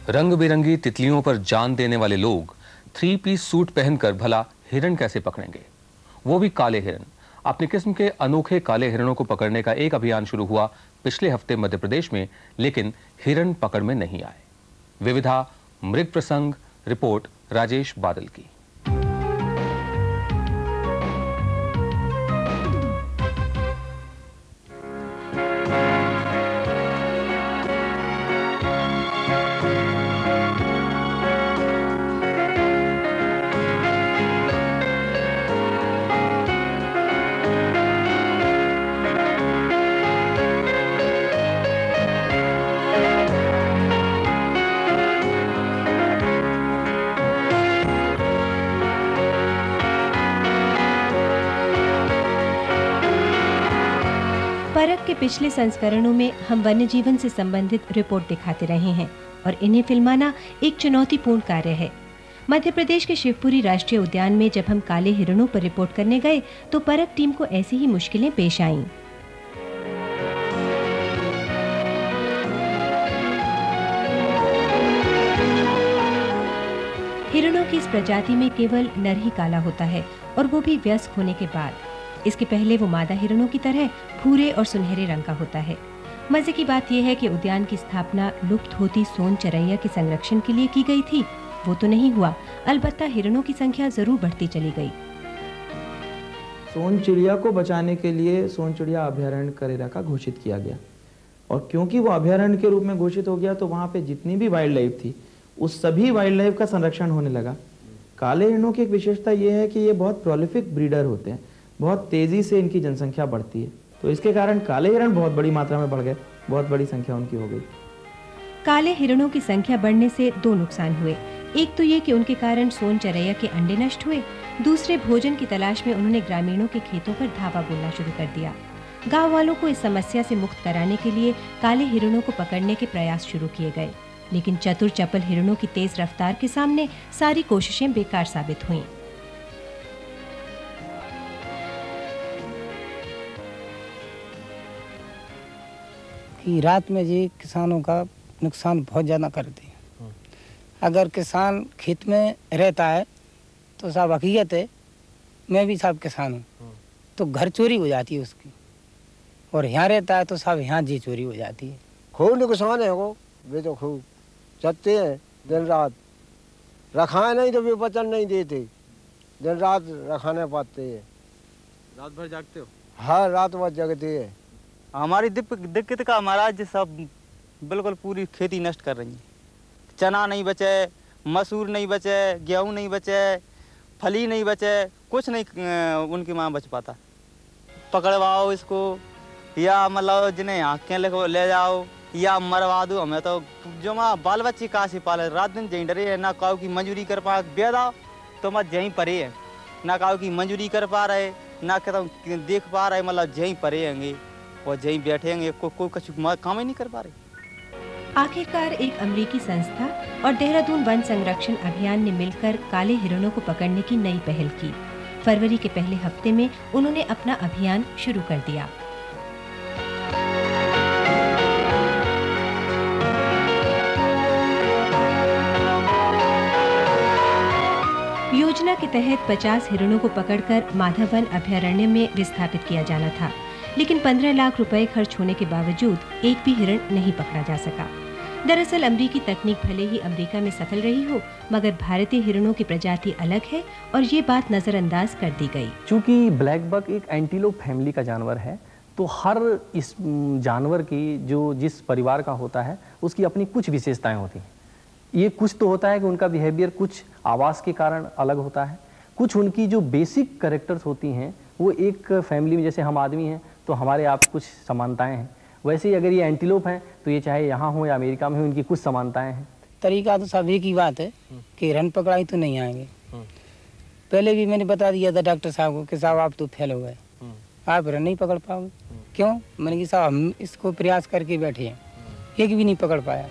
रंग बिरंगी तितलियों पर जान देने वाले लोग 3 पीस सूट पहनकर भला हिरण कैसे पकड़ेंगे, वो भी काले हिरण। अपनी किस्म के अनोखे काले हिरणों को पकड़ने का एक अभियान शुरू हुआ पिछले हफ्ते मध्य प्रदेश में, लेकिन हिरण पकड़ में नहीं आए। विविधा मृग प्रसंग रिपोर्ट राजेश बादल की। परख के पिछले संस्करणों में हम वन्य जीवन से संबंधित रिपोर्ट दिखाते रहे हैं और इन्हें फिल्माना एक चुनौतीपूर्ण कार्य है। मध्य प्रदेश के शिवपुरी राष्ट्रीय उद्यान में जब हम काले हिरणों पर रिपोर्ट करने गए तो परख टीम को ऐसी ही मुश्किलें पेश आईं। हिरणों की इस प्रजाति में केवल नर ही काला होता है और वो भी वयस्क होने के बाद। इसके पहले वो मादा हिरणों की तरह भूरे और सुनहरे रंग का होता है। मजे की बात यह है कि उद्यान की स्थापना लुप्त होती सोन चरैया के संरक्षण के लिए की गई थी। वो तो नहीं हुआ, अलबत्ता हिरणों की संख्या जरूर बढ़ती चली गई। सोन चिड़िया को बचाने के लिए सोन चिड़िया अभयारण्य करेरा का घोषित किया गया, और क्योंकि वो अभयारण्य के रूप में घोषित हो गया तो वहाँ पे जितनी भी वाइल्ड लाइफ थी उस सभी वाइल्ड लाइफ का संरक्षण होने लगा। काले हिरणों की एक विशेषता ये है कि ये बहुत प्रोलिफिक ब्रीडर होते हैं, बहुत तेजी से इनकी जनसंख्या बढ़ती है, तो इसके कारण काले हिरण बहुत बड़ी मात्रा में बढ़ गए, बहुत बड़ी संख्या उनकी हो गई। काले हिरणों की संख्या बढ़ने से दो नुकसान हुए। एक तो ये कि उनके कारण सोन चरैया के अंडे नष्ट हुए, दूसरे भोजन की तलाश में उन्होंने ग्रामीणों के खेतों पर धावा बोलना शुरू कर दिया। गांव वालों को इस समस्या से मुक्त कराने के लिए काले हिरणों को पकड़ने के प्रयास शुरू किए गए, लेकिन चतुर चपल हिरणों की तेज रफ्तार के सामने सारी कोशिशें बेकार साबित हुईं। कि रात में जी किसानों का नुकसान बहुत ज़्यादा करते हैं। अगर किसान खेत में रहता है तो साहब हकीकत है, मैं भी साहब किसान हूँ, तो घर चोरी हो जाती है उसकी, और यहाँ रहता है तो साहब यहाँ जी चोरी हो जाती है। खूब नुकसान है वो, वे तो खूब चलते हैं दिन रात, रखाए नहीं तो वे वचन नहीं देते, दिन रात रखाने पाते हैं। रात भर जागते हो? हाँ, रात भर जगते हैं। हमारी दिक्कत का महाराज सब बिल्कुल पूरी खेती नष्ट कर रही है। चना नहीं बचे, मसूर नहीं बचे, गेहूं नहीं बचे, फली नहीं बचे, कुछ नहीं उनकी माँ बच पाता। पकड़वाओ इसको, या मतलब जिन्हें आँखें ले जाओ, या मरवा दो हमें, तो जो माँ बाल बच्चे कहाँ से पाले, रात दिन जहीं डरे है, ना काऊ की मंजूरी कर पा बेदा तो मत जहीं परे है, ना काऊ की मंजूरी कर पा रहे, ना कहता देख पा रहे, मतलब जहीं परे हैंगे और जहीं बैठेंगे, कोई कुछ काम ही नहीं कर पा रहे। आखिरकार एक अमेरिकी संस्था और देहरादून वन संरक्षण अभियान ने मिलकर काले हिरणों को पकड़ने की नई पहल की। फरवरी के पहले हफ्ते में उन्होंने अपना अभियान शुरू कर दिया। योजना के तहत 50 हिरणों को पकड़कर माधवन अभयारण्य में विस्थापित किया जाना था, लेकिन 15 लाख रुपए खर्च होने के बावजूद एक भी हिरण नहीं पकड़ा जा सका। दरअसल अमेरिकी तकनीक भले ही अमेरिका में सफल रही हो, मगर भारतीय हिरणों की प्रजाति अलग है और ये बात नजरअंदाज कर दी गई। चूंकि ब्लैक बक एक एंटीलोप फैमिली का जानवर है, तो हर इस जानवर की जो जिस परिवार का होता है उसकी अपनी कुछ विशेषताएं होती हैं। ये कुछ तो होता है कि उनका बिहेवियर कुछ आवास के कारण अलग होता है, कुछ उनकी जो बेसिक कैरेक्टर्स होती हैं वो एक फैमिली में, जैसे हम आदमी हैं तो हमारे आप कुछ समानताएं हैं, वैसे ही अगर ये एंटीलोप हैं तो ये चाहे यहाँ हो या अमेरिका में हो, इनकी कुछ समानताएं हैं। तरीका तो सब एक ही बात है कि हिरण पकड़ाई तो नहीं आएंगे। पहले भी मैंने बता दिया था डॉक्टर साहब को कि साहब आप तो फेल हो गए, आप हिरण नहीं पकड़ पाओगे। क्यों? मैंने कहा साहब हम इसको प्रयास करके बैठे हैं, एक भी नहीं पकड़ पाया।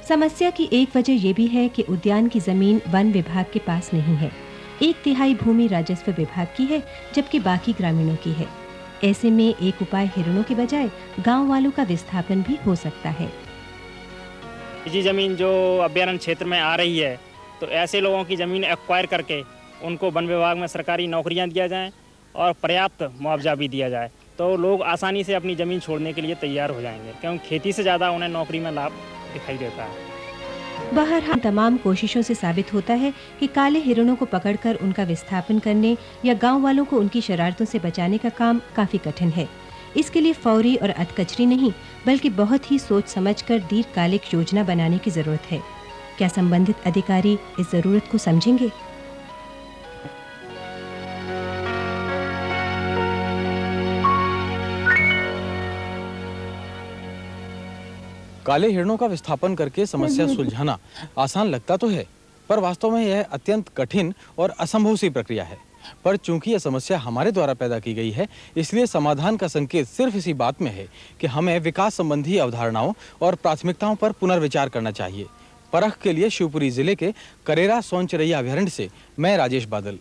समस्या की एक वजह यह भी है कि उद्यान की जमीन वन विभाग के पास नहीं है। 1/3 भूमि राजस्व विभाग की है, जबकि बाकी ग्रामीणों की है। ऐसे में एक उपाय हिरणों के बजाय गांव वालों का विस्थापन भी हो सकता है। निजी ज़मीन जो अभयारण्य क्षेत्र में आ रही है, तो ऐसे लोगों की ज़मीन एक्वायर करके उनको वन विभाग में सरकारी नौकरियां दिया जाएं और पर्याप्त मुआवजा भी दिया जाए, तो लोग आसानी से अपनी ज़मीन छोड़ने के लिए तैयार हो जाएंगे, क्योंकि खेती से ज़्यादा उन्हें नौकरी में लाभ दिखाई देता है। बहरहाल तमाम कोशिशों से साबित होता है कि काले हिरणों को पकड़कर उनका विस्थापन करने या गांव वालों को उनकी शरारतों से बचाने का काम काफी कठिन है। इसके लिए फौरी और अधकचरी नहीं, बल्कि बहुत ही सोच समझकर दीर्घकालिक योजना बनाने की जरूरत है। क्या संबंधित अधिकारी इस जरूरत को समझेंगे? काले हिरणों का विस्थापन करके समस्या सुलझाना आसान लगता तो है, पर वास्तव में यह अत्यंत कठिन और असंभव सी प्रक्रिया है। पर चूंकि यह समस्या हमारे द्वारा पैदा की गई है, इसलिए समाधान का संकेत सिर्फ इसी बात में है कि हमें विकास संबंधी अवधारणाओं और प्राथमिकताओं पर पुनर्विचार करना चाहिए। परख के लिए शिवपुरी जिले के करेरा सोनचरैया अभयारण्य से मैं राजेश बादल।